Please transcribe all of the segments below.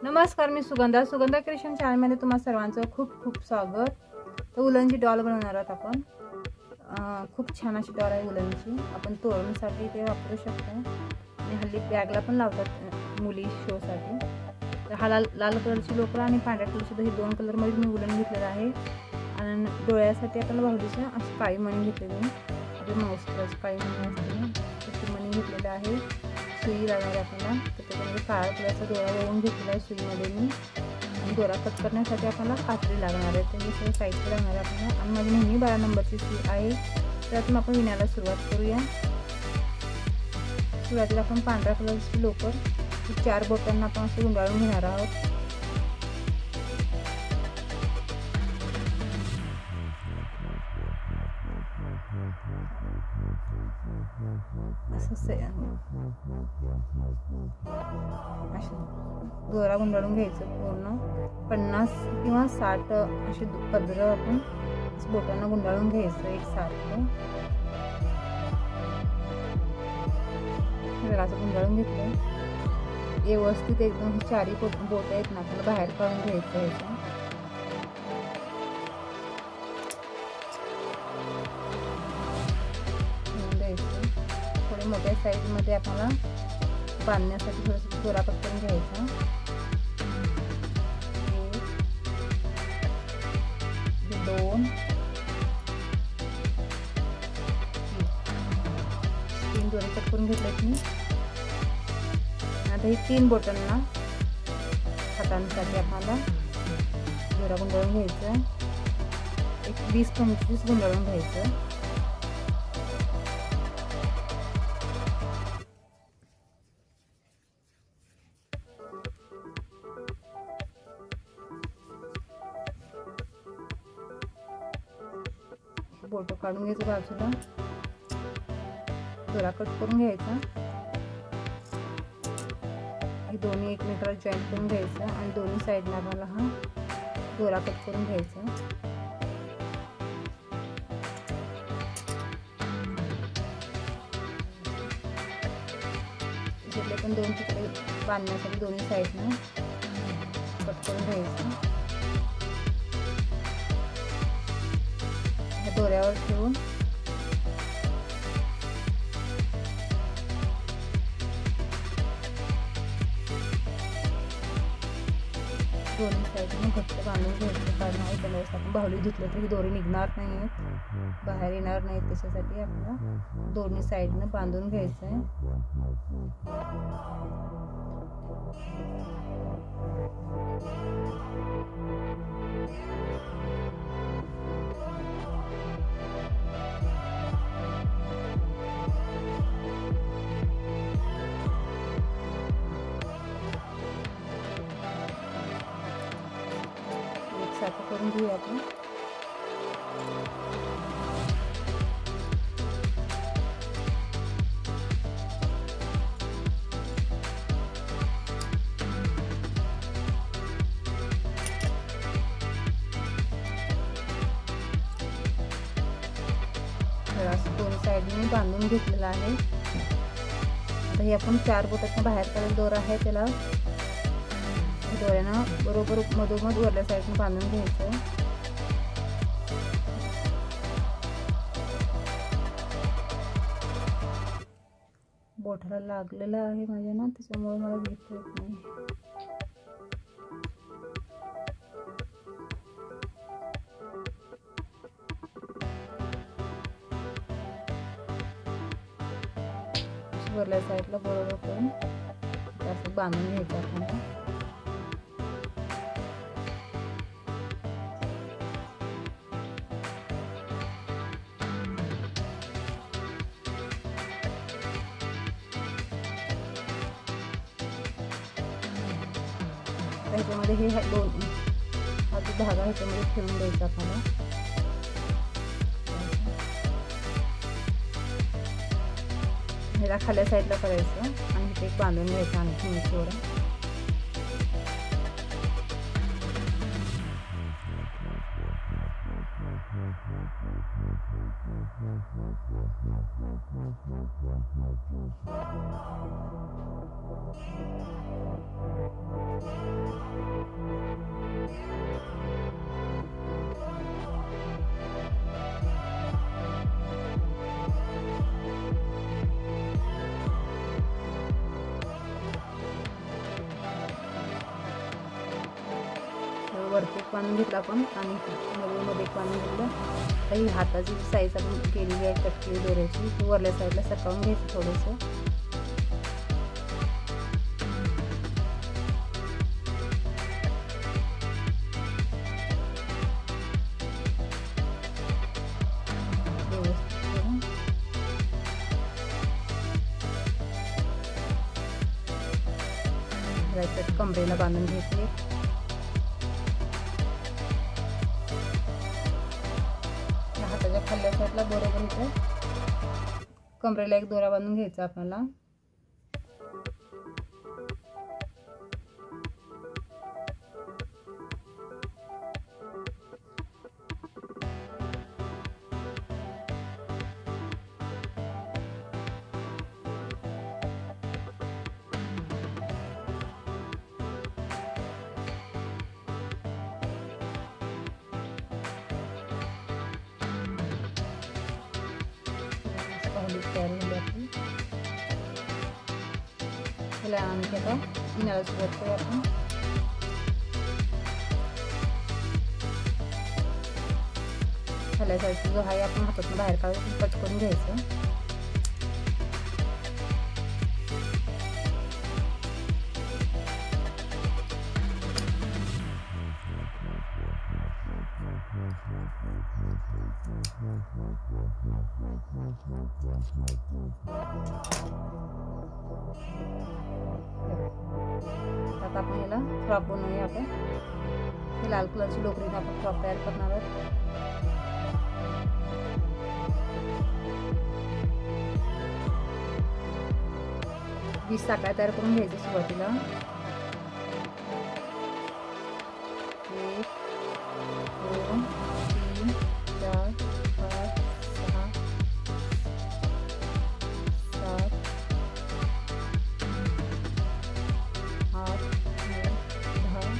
नमस्कार, मी सुगंधा क्रिएशन चॅनलमध्ये तुम्हा सर्वांचं खूप खूप स्वागत। तर उलनची डॉल बनवणार आहोत आपण। खूप छान अशी डॉल आहे उलनची, आपण तोरणसाठी ते वापरू शकतो आणि हल्ली बॅगला पण लावतात मुली शोसाठी। तर हा लाल कलरची लोकर आणि पांढऱ्या कलरची हे दोन कलरमध्ये मी उलन घेतलेलं आहे। आणि डोळ्यासाठी आपण भाऊलीच्या अशी काळी मणी घेतलेली, आपली मौसराची काळी मणी असते तशी मणी घेतलेली आहे। सुई लागणार आपल्याला, तर त्याच्यामध्ये काळा कलरचा दोरा वळून घेतलेला आहे सुईमध्ये मी। आणि दोरा कट करण्यासाठी आपल्याला कात्री लागणार आहे, तर हे सगळं साहित्य लागणार आहे आपल्याला। आणि माझी नेहमी 12 नंबरची सुई आहे, त्यातून आपण विणायला सुरुवात करूया। सुरुवातीला आपण पांढऱ्या कलरची लोकर 4 बोटांना आपण असं गुंडाळून घेणार आहोत। दोरा गुंडाळून घ्यायचं पूर्ण 50 किंवा 60 असे पदर आपण बोटांना गुंडाळून घ्यायचं एकसारखं। असं गुंडाळून घेतलं व्यवस्थित एकदम। चारी बोट आहेत ना, आपल्याला बाहेर काढून घ्यायचं आहे। थोडे मोठ्या साईज मध्ये आपल्याला बांधण्यासाठी थोडंसं दोरा कट करून घ्यायचा। 1 2 3 दोरे कट करून घेतलेत मी। आता हे 3 बोटांना हातांसाठी आपल्याला दोरा गुंडाळून घ्यायचा, एक 20-25 गुंडाळून घ्यायचं। बोट काढून घ्यायचं बाजूला, दोरा कट करून घ्यायचा। हे दोन्ही एकमेकाला जॉईंट करून घ्यायचं आणि दोन्ही साईडला आपल्याला हा दोरा कट करून घ्यायचा। इकडे पण 2 तुकडे बांधण्यासाठी दोन्ही साईडनं कट करून घ्यायचं। दोऱ्यावर ठेवून दोन्ही साईडने घट्ट बांधून घ्यायचं, कारण त्यावेळेस आपण बाहुली धुतलं तर ही दोरी निघणार नाही आहेत, बाहेर येणार नाहीत, त्याच्यासाठी आपल्याला दोन्ही साईडने बांधून घ्यायचं आहे। सारखं करून घेऊया आपण। दोन्ही साईडने बांधून घेतलेला आहे। आता हे आपण 4 बोटातून बाहेर काढलेला दोरा आहे, त्याला दोऱ्यानं बरोबर मधोमध वरल्या साईडने बांधून घ्यायचं। बोटाला लागलेला आहे माझ्या ना, त्याच्यामुळे मला घेता येत नाही। वरल्या साईडला बरोबर करून असं बांधून घ्यायचं आपल्याला। ह्याच्यामध्ये हे दोन हा जो धागा ह्याच्यामध्ये ठेवून द्यायचा आपल्याला। ह्याला खाल्या साईडला करायचं आणि इथे एक बांधून घ्यायचं आणखी थोडं। वरती एक बांधून घेतला आपण आणि मध्ये एक बांधून घेतलं. तर ही हाताची साईज आपण केलेली आहे कट केली दोऱ्याची, ती वरल्या साईडला सरकावून घ्यायची थोडंसं. कमरेला बांधून घ्यायचे. हाताच्या खाल्ल्या साईडला बरोबर इथे कमरेला एक दोरा बांधून घ्यायचा आपल्याला. तयार झाली आपली. त्याला आणखी आता इनाला सुरुवात करू आपण. खाल्ल्या साईडचा जो आहे आपण हातातून बाहेर काढून कट करून घ्यायचं. आता आपण याला फ्रॉक बनवूया. आपण हे लाल कलरची लोकरीने आपण फ्रॉक तयार करणार आहोत. वीस साखळ्या तयार करून घ्यायची सुरुवातीला. 1 2 3 4 5 6 7 8 9 10 11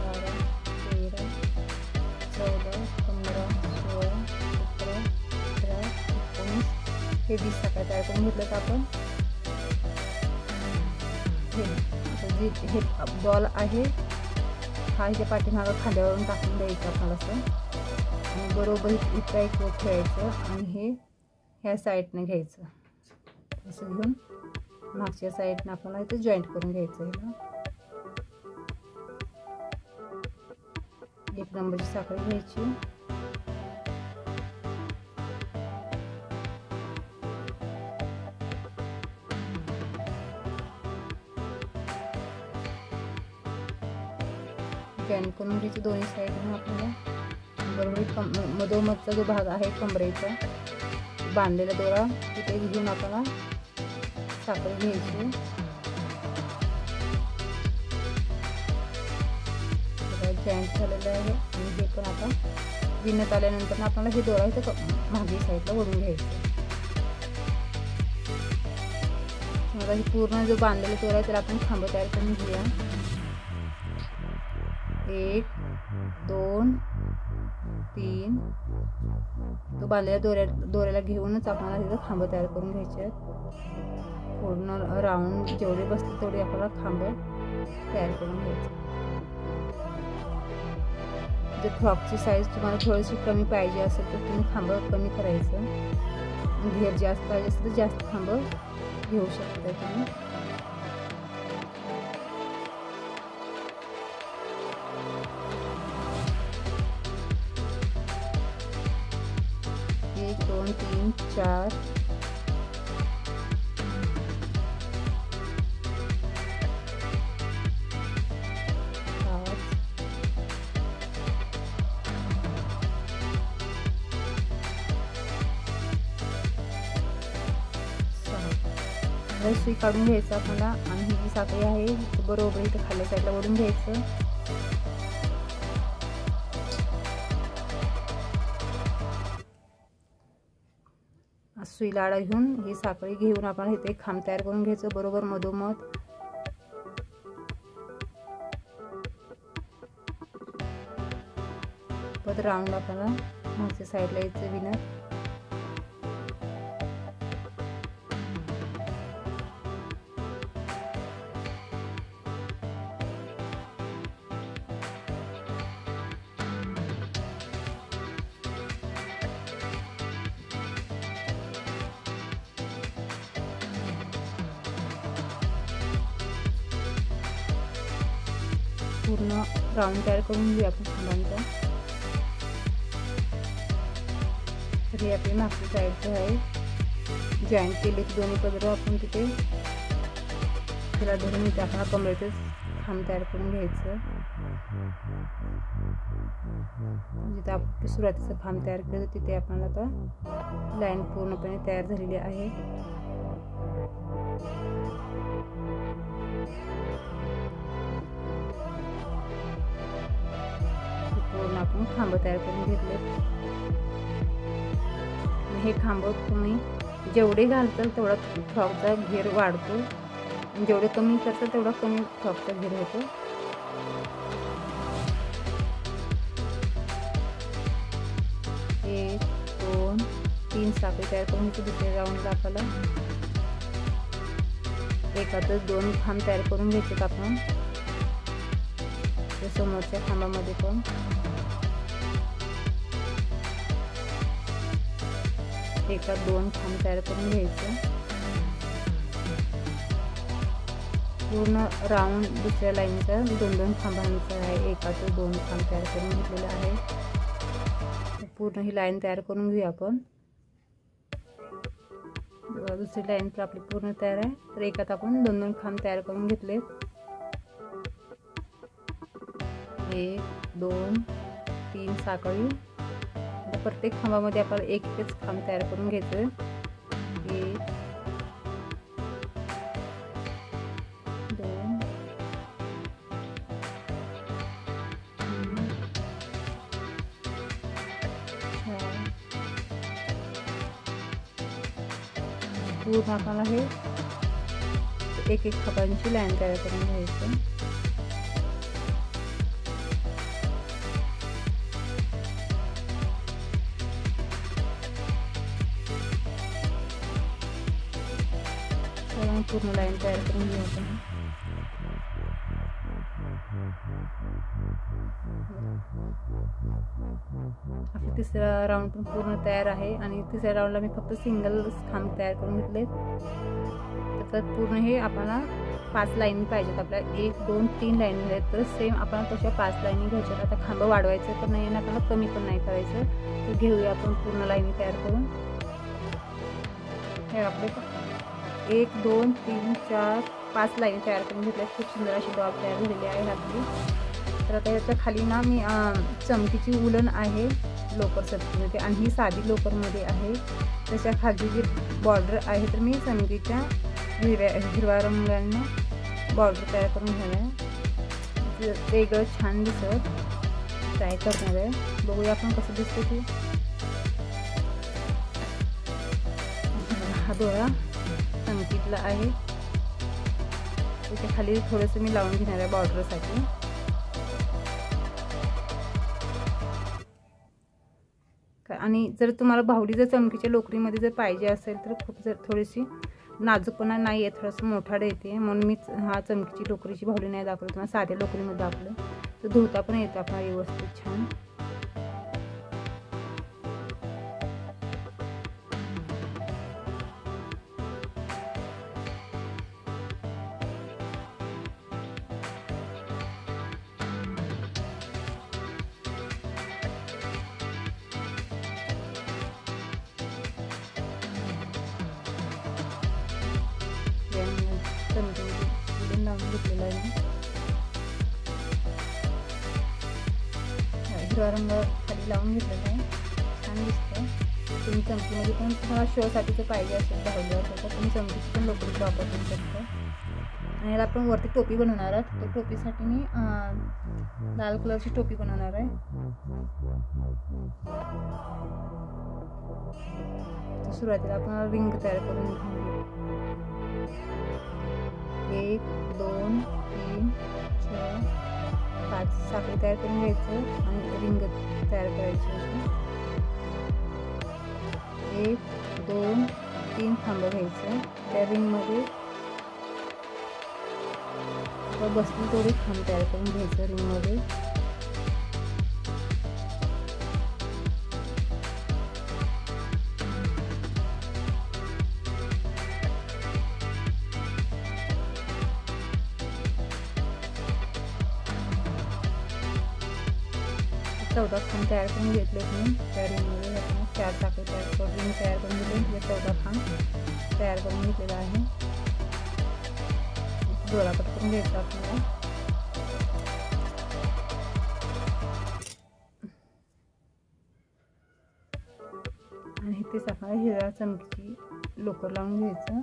12 13 14 15 16 17 18 19 हे 20 साखळ्या तयार करून घेतलं. आपण हे बॉल आहे हा इथे पाठीमागं खांद्यावरून टाकून द्यायचं आपल्याला असं, आणि बरोबर इथं एक ठेवायचं आणि हे ह्या साईडने घ्यायचं. असं घेऊन मागच्या साईडने आपल्याला इथं जॉईंट करून घ्यायचं. ह्याला 1 नंबरची साखळी घ्यायची. जॉईंट करून घ्यायची दोन्ही साईडने आपल्याला. बरोबर मधोमधचा जो भाग आहे कमरेचा बांधलेला दोरा तिथे घेऊन आपल्याला साखळी घ्यायची. जॉईंट झालेलं आहे आणि हे पण आता विणत आल्यानंतर आपल्याला हे दोरा इथं मागे साईडला ओढून घ्यायचं. आता ही पूर्ण जो बांधलेला दोरा आहे त्याला आपण खांब तयार करून घेऊया. 1 2 3 तो बांधलेल्या दोऱ्याला घेऊनच आपल्याला तिथं खांब तयार करून घ्यायचे आहेत. पूर्ण राऊंड जेवढे बसतील तेवढे आपल्याला खांब तयार करून घ्यायचे. जर फ्रॉकची साईज तुम्हाला थोडीशी कमी पाहिजे असेल तर तुम्ही खांब कमी करायचं. घेर जास्त पाहिजे असेल तर जास्त खांब घेऊ शकता तुम्ही. एक 2 3 4 सुई काढून घ्यायचं आपल्याला आणि ही जी साखळी आहे बरोबर इथे खाली साईडला ओढून घ्यायचं. सुईला आडा घेऊन ही साखळी घेऊन आपण इथे खांब तयार करून घ्यायचं बरोबर मधोमध. परत राऊंड आपल्याला मागच्या साईडला यायचं विणत. पूर्ण राऊंड तयार करून घेऊ आपण खांबांचा। तर हे आपली मागची साईड आहे जॉईंट केले दोन्ही पदर आपण तिथे त्याला धरून इथे आपण कमरेतच खांब तयार करून घ्यायचं। जिथे आपण सुरुवातीचं खांब तयार केलं तिथे आपल्याला आता लाईन पूर्णपणे तयार झालेली आहे। पूर्ण आपण खांब तयार करून घेतले। हे खांब तुम्ही जेवढे घालताल तेवढा फ्रॉकचा घेर वाढतो, जेवढे कमी करताल तेवढा कमी फ्रॉकचा घेर होतो। एक, दोन, तीन साखळी तयार करून घ्यायची। दुसऱ्या राऊंडला आपल्याला एकातच दोन खांब तयार करून घ्यायचे आपण समोरच्या खांबामध्ये पण। एका दोन खांब तयार करून घ्यायचं। पूर्ण राऊंड दुसऱ्या लाईनचा दोन दोन खांबांचा आहे, एकातच दोन खांब तयार करून घेतलेला आहे। पूर्ण ही लाईन तयार करून घेऊया आपण। दुसरी लाईन तर आपली पूर्ण तयार आहे। तर एकात आपण दोन दोन खांब तयार करून घेतले। एक, दोन, तीन साखळी। प्रत्येक खांबामध्ये आपल्याला एक एकच खांब तयार करून घ्यायचं। एक, दोन, तीन, चार। पूर्ण आपल्याला हे एक एक खांबांची लाईन तयार करून घ्यायचं। पूर्ण लाईन तयार करून घेऊ आपण। आपला तिसरा राऊंड पण पूर्ण तयार आहे आणि तिसऱ्या राऊंडला मी फक्त सिंगल खांब तयार करून घेतले। तर पूर्ण हे आपल्याला 5 लाईनी पाहिजेत आपल्याला। 1, 2, 3 लाईनी आहेत तर सेम आपल्याला तशा 5 लाईनी घ्यायच्या। आता खांब वाढवायचं तर नाही आणि आपल्याला कमी पण नाही करायचं। तर घेऊया आपण पूर्ण लाईनी तयार करून। हे आपले 1, 2, 3, 4, 5 लाईन तयार करून घेतल्या। खूप सुंदर अशी डॉल तयार झालेली आहे आपली। तर आता याच्या खाली ना मी चमकीची उलन आहे लोकर सटकीमध्ये आणि ही साधी लोकरमध्ये आहे। त्याच्या खाली जी बॉर्डर आहे तर मी चमकीच्या हिरव्या रंगाने बॉर्डर तयार करून घेणार आहे। वेगळं छान दिसत ट्राय करणार आहे। बघूया आपण कसं दिसतं ते। हा दोरा चमकीतला आहे, त्याच्या खाली थोडंसं मी लावून घेणार आहे बॉर्डरसाठी। आणि जर तुम्हाला बाहुली जर चमकीच्या लोकरीमध्ये जर पाहिजे असेल तर खूप जर थोडीशी नाजूकपणा नाही आहे, थोडंसं मोठाड येते म्हणून मी हा चमकीची लोकरीची बाहुली नाही दाखवली, तुम्हाला साध्या लोकरीमध्ये दाखवलं। तर धुता पण येतं आपल्याला व्यवस्थित छान। लावून घेतलेला आहे हिरवा रंग खाली लावून घेतलेला आहे, छान दिसतं। तुम्ही चमकीमध्ये पण तुम्हाला शोसाठीचं पाहिजे असेल बाहुली असेल तर तुम्ही चमकीची पण लोकरीचा वापर करू शकता। आणि याला आपण वरती टोपी बनवणार आहोत। तर टोपीसाठी मी लाल कलरची टोपी बनवणार आहे। तर सुरुवातीला आपण रिंग तयार करून घेऊ। 1, 2, 3, 4, 5 साखळी तयार करून घ्यायचं आणि रिंग तयार करायची। 1, 2, 3 खांब घ्यायचं। त्या रिंगमध्ये बसली थोडी खांब तयार करून घ्यायचं रिंगमध्ये। 14 खांब तयार करून घेतले मी. त्या रिंगमध्ये आपण 4 चाके तयार करून रिंग तयार करून दिले. 14 खांब तयार करून घेतलेला आहे. दोरा कट करून घ्यायचा आपल्याला. आणि इथेच आपल्याला हिरव्या चमकीची लोकर लावून घ्यायचं.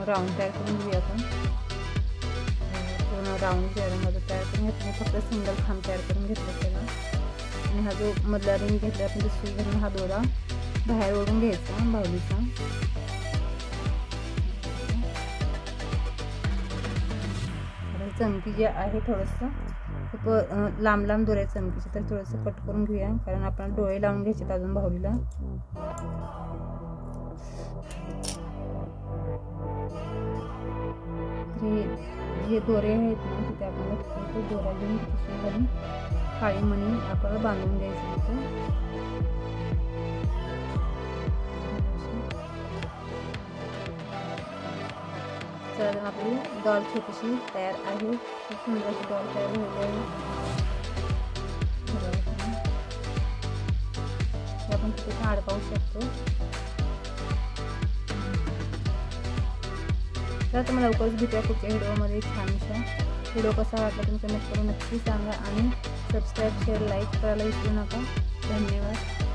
राऊंड तयार करून घेऊया आपण. पूर्ण राऊंड रंगाचं तयार करून घेतलं. फक्त सिंगल खांब तयार करून घेतलं त्याला. आणि हा जो मधला रिंग घेतला आपण सुई घालून हा दोरा बाहेर ओढून घ्यायचा बाहुलीचा. चमकी जे आहे थोडंसं खूप लांब लांब दोरे चमकीचे, तर थोडंसं कट करून घेऊया कारण आपण डोळे लावून घ्यायचे अजून बाहुलीला. हे दोरे आहेत ना तिथे आपण दोरा घेऊन घालून काळी मणी आपल्याला बांधून द्यायचं तिथं. चला आपली डॉल छोटीशी तयार आहे. खूप सुंदर अशी डॉल तयार झाली आहे. आपण तिथे झाड पाहू शकतो. तर तुम्हाला लवकरच भेटूया पुढच्या व्हिडिओमध्ये. छानशा व्हिडिओ कसा वाटला तुम्ही कमेंट करून नक्की सांगा. आणि सबस्क्राईब शेअर लाईक करायला विसरू नका. धन्यवाद.